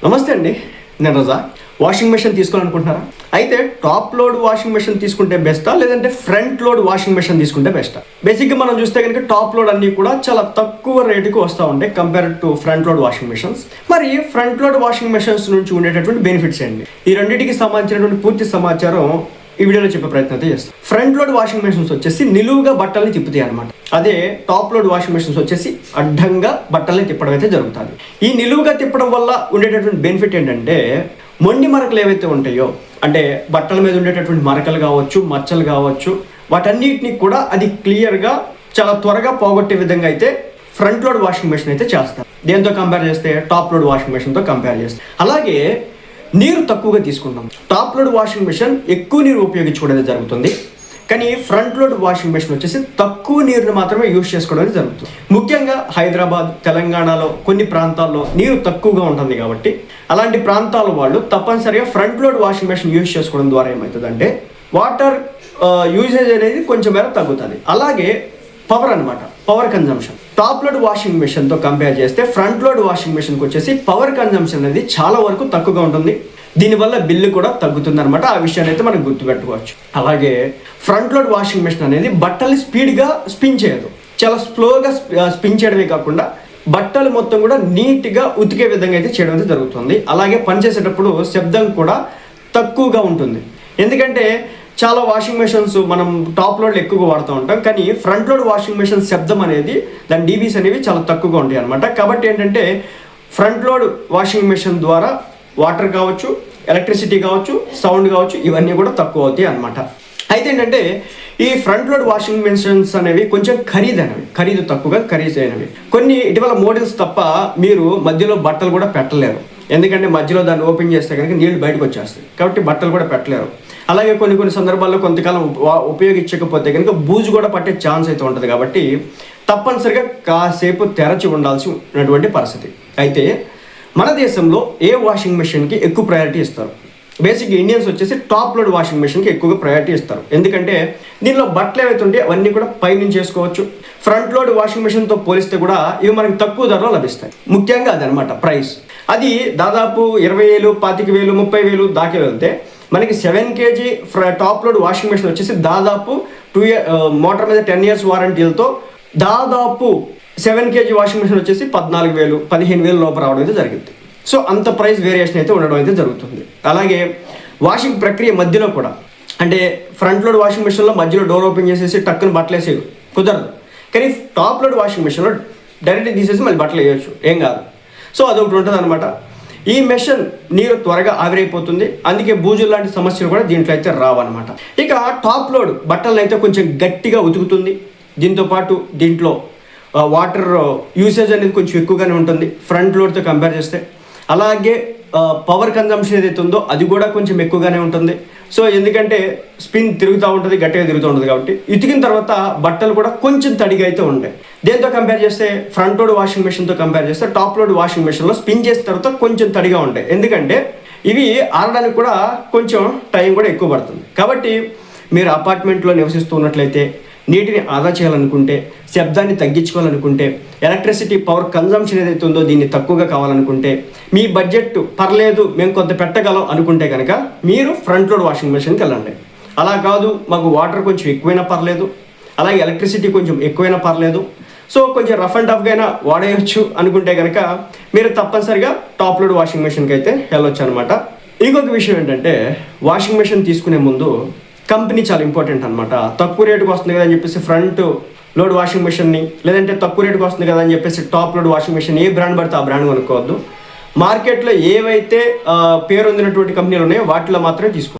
నమస్తే అండి, నేను రజా. Washing machine తీసుకోవాలనుకుంటున్నారా? అయితే టాప్ లోడ్ వాషింగ్ మెషిన్ తీసుకుంటే బెస్టా, లేదంటే ఫ్రంట్ లోడ్ వాషింగ్ మెషిన్ తీసుకుంటే బెస్టా? బేసిక్గా మనం చూస్తే కనుక టాప్ లోడ్ అన్నీ కూడా చాలా తక్కువ రేటుకి వస్తూ ఉంటాయి compare to front load washing machines. మరి ఫ్రంట్ లోడ్ వాషింగ్ మెషిన్స్ నుంచి ఉండేటటువంటి బెనిఫిట్స్ ఏంటి? ఈ రెండింటికి సంబంధించినటువంటి పూర్తి సమాచారం ఈ వీడియోలో చెప్పే ప్రయత్నం అయితే చేస్తాం. ఫ్రంట్ లోడ్ వాషింగ్ మెషిన్స్ వచ్చేసి నిలువుగా బట్టల్ని తిప్పుతాయి అనమాట. అదే టాప్ లోడ్ వాషింగ్ మెషిన్స్ వచ్చేసి అడ్డంగా బట్టల్ని తిప్పడం అయితే జరుగుతుంది. ఈ నిలువుగా తిప్పడం వల్ల ఉండేటటువంటి బెనిఫిట్ ఏంటంటే, మొండి మరకలు ఏవైతే ఉంటాయో, అంటే బట్టల మీద ఉండేటటువంటి మరకలు కావచ్చు, మచ్చలు కావచ్చు, వాటన్నిటిని కూడా అది క్లియర్గా చాలా త్వరగా పోగొట్టే విధంగా అయితే ఫ్రంట్ లోడ్ వాషింగ్ మెషిన్ అయితే చేస్తారు. దేంతో కంపేర్ చేస్తే టాప్ లోడ్ వాషింగ్ మెషిన్తో కంపేర్ చేస్తే. అలాగే నీరు తక్కువగా తీసుకుంటాం. టాప్ లోడ్ వాషింగ్ మెషిన్ ఎక్కువ నీరు ఉపయోగించుకోవడం జరుగుతుంది, కానీ ఫ్రంట్ లోడ్ వాషింగ్ మెషిన్ వచ్చేసి తక్కువ నీరుని మాత్రమే యూజ్ చేసుకోవడం జరుగుతుంది. ముఖ్యంగా హైదరాబాద్, తెలంగాణలో కొన్ని ప్రాంతాల్లో నీరు తక్కువగా ఉంటుంది కాబట్టి అలాంటి ప్రాంతాల వాళ్ళు తప్పనిసరిగా front load washing machine use చేసుకోవడం ద్వారా ఏమవుతుందంటే వాటర్ యూజేజ్ అనేది కొంచెం మేర తగ్గుతుంది. అలాగే power consumption top load washing మెషిన్తో కంపేర్ చేస్తే ఫ్రంట్ లోడ్ వాషింగ్ మెషిన్కి వచ్చేసి పవర్ కన్జంప్షన్ అనేది చాలా వరకు తక్కువగా ఉంటుంది. దీనివల్ల బిల్లు కూడా తగ్గుతుంది అనమాట. ఆ విషయాన్ని అయితే మనం గుర్తుపెట్టుకోవచ్చు. అలాగే ఫ్రంట్ లోడ్ వాషింగ్ మెషిన్ అనేది బట్టలు స్పీడ్గా స్పిన్ చేయదు, చాలా స్లోగా స్పిన్ చేయడమే కాకుండా బట్టలు మొత్తం కూడా నీట్గా ఉతికే విధంగా అయితే చేయడం అయితే జరుగుతుంది. అలాగే పనిచేసేటప్పుడు శబ్దం కూడా తక్కువగా ఉంటుంది. ఎందుకంటే చాలా వాషింగ్ మెషిన్స్ మనం టాప్ లోడ్లో ఎక్కువగా వాడుతూ ఉంటాం, కానీ ఫ్రంట్ లోడ్ వాషింగ్ మెషిన్ శబ్దం అనేది, దాని డీబీస్ అనేవి చాలా తక్కువగా ఉంటాయి అనమాట. కాబట్టి ఏంటంటే ఫ్రంట్ లోడ్ వాషింగ్ మెషిన్ ద్వారా వాటర్ కావచ్చు, ఎలక్ట్రిసిటీ కావచ్చు, సౌండ్ కావచ్చు, ఇవన్నీ కూడా తక్కువ అవుతాయి అనమాట. అయితే ఏంటంటే ఈ ఫ్రంట్ లోడ్ వాషింగ్ మెషిన్స్ అనేవి కొంచెం ఖరీదు తక్కువగా ఖరీదైనవి. కొన్ని ఇటీవల మోడల్స్ తప్ప మీరు మధ్యలో బట్టలు కూడా పెట్టలేరు. ఎందుకంటే మధ్యలో దాన్ని ఓపెన్ చేస్తే కనుక నీళ్లు బయటకు వచ్చేస్తాయి, కాబట్టి బట్టలు కూడా పెట్టలేరు. అలాగే కొన్ని సందర్భాల్లో కొంతకాలం ఉపయోగించకపోతే కనుక బూజు కూడా పట్టే ఛాన్స్ అయితే ఉంటుంది. కాబట్టి తప్పనిసరిగా కాసేపు తెరచి ఉండాల్సినటువంటి పరిస్థితి. అయితే మన దేశంలో ఏ వాషింగ్ మెషిన్కి ఎక్కువ ప్రయారిటీ ఇస్తారు? బేసిక్గా ఇండియన్స్ వచ్చేసి టాప్ లోడ్ వాషింగ్ మెషిన్కి ఎక్కువగా ప్రయారిటీ ఇస్తారు. ఎందుకంటే దీనిలో బట్టలు ఏవైతే ఉంటే అవన్నీ కూడా పైనుంచి చేసుకోవచ్చు. ఫ్రంట్ లోడ్ వాషింగ్ మెషిన్తో పోలిస్తే కూడా ఇవి మనకి తక్కువ ధరలో లభిస్తాయి. ముఖ్యంగా అదనమాట ప్రైస్. అది దాదాపు 20,000, 25,000, 30,000 దాకా వెళ్తే మనకి 7 kg top load washing machine వచ్చేసి దాదాపు మోటార్ మీద 10 years వారంటీలతో దాదాపు 7 kg వాషింగ్ మెషిన్ వచ్చేసి 14,000, 15,000 లోపు రావడం అయితే జరిగింది. సో అంత ప్రైస్ వేరియేషన్ అయితే ఉండడం అయితే జరుగుతుంది. అలాగే వాషింగ్ ప్రక్రియ మధ్యలో కూడా, అంటే ఫ్రంట్ లోడ్ వాషింగ్ మెషిన్లో మధ్యలో డోర్ ఓపెన్ చేసేసి టక్కుని బట్టలు వేసేది కుదరదు, కానీ టాప్ లోడ్ వాషింగ్ మెషిన్లో డైరెక్ట్ తీసేసి మళ్ళీ బట్టలు వేయవచ్చు, ఏం కాదు. సో అదొకటి ఉంటుంది అనమాట. ఈ మెషిన్ నీరు త్వరగా ఆవిరైపోతుంది, అందుకే బూజులు లాంటి సమస్యలు కూడా దీంట్లో అయితే రావన్నమాట. ఇక టాప్ లోడ్ బట్టలను అయితే కొంచెం గట్టిగా ఉతుకుతుంది. దీంతోపాటు దీంట్లో వాటర్ యూసేజ్ అనేది కొంచెం ఎక్కువగానే ఉంటుంది ఫ్రంట్ లోడ్తో కంపేర్ చేస్తే. అలాగే పవర్ కన్జంప్షన్ ఏదైతే ఉందో అది కూడా కొంచెం ఎక్కువగానే ఉంటుంది. సో ఎందుకంటే స్పిన్ తిరుగుతూ ఉంటుంది, గట్టిగా తిరుగుతూ ఉంటుంది, కాబట్టి ఉతికిన తర్వాత బట్టలు కూడా కొంచెం తడిగా అయితే ఉంటాయి. దేంతో కంపేర్ చేస్తే ఫ్రంట్ లోడ్ వాషింగ్ మెషిన్తో కంపేర్ చేస్తే టాప్ లోడ్ వాషింగ్ మెషిన్లో స్పిన్ చేసిన తర్వాత కొంచెం తడిగా ఉంటాయి. ఎందుకంటే ఇవి ఆరడానికి కూడా కొంచెం టైం కూడా ఎక్కువ పడుతుంది. కాబట్టి మీరు అపార్ట్మెంట్లో నివసిస్తూ ఉన్నట్లయితే, నీటిని ఆదా చేయాలనుకుంటే, శబ్దాన్ని తగ్గించుకోవాలనుకుంటే, ఎలక్ట్రిసిటీ పవర్ కన్జంప్షన్ ఏదైతే ఉందో దీన్ని తక్కువగా కావాలనుకుంటే, మీ బడ్జెట్ పర్లేదు మేము కొంత పెట్టగలం అనుకుంటే కనుక మీరు ఫ్రంట్ లోడ్ వాషింగ్ మెషిన్కి వెళ్ళండి. అలా కాదు మాకు వాటర్ కొంచెం ఎక్కువైనా పర్లేదు, అలాగే ఎలక్ట్రిసిటీ కొంచెం ఎక్కువైనా పర్లేదు, సో కొంచెం రఫ్ అండ్ టఫ్గా అయినా వాడేయచ్చు అనుకుంటే కనుక మీరు తప్పనిసరిగా టాప్ లోడ్ వాషింగ్ మెషిన్కి అయితే వెళ్ళొచ్చు అనమాట. ఇంకొక విషయం ఏంటంటే, వాషింగ్ మెషిన్ తీసుకునే ముందు కంపెనీ చాలా ఇంపార్టెంట్ అనమాట. తక్కువ రేటుకి వస్తుంది కదా అని చెప్పేసి ఫ్రంట్ లోడ్ వాషింగ్ మెషిన్ని, లేదంటే తక్కువ రేటుకి వస్తుంది కదా అని చెప్పేసి టాప్ లోడ్ వాషింగ్ మెషిన్ ఏ బ్రాండ్ పడితే ఆ బ్రాండ్ కొనుక్కోవద్దు. మార్కెట్లో ఏవైతే పేరు పొందినటువంటి కంపెనీలు ఉన్నాయో వాటిలో మాత్రమే తీసుకోవాలి.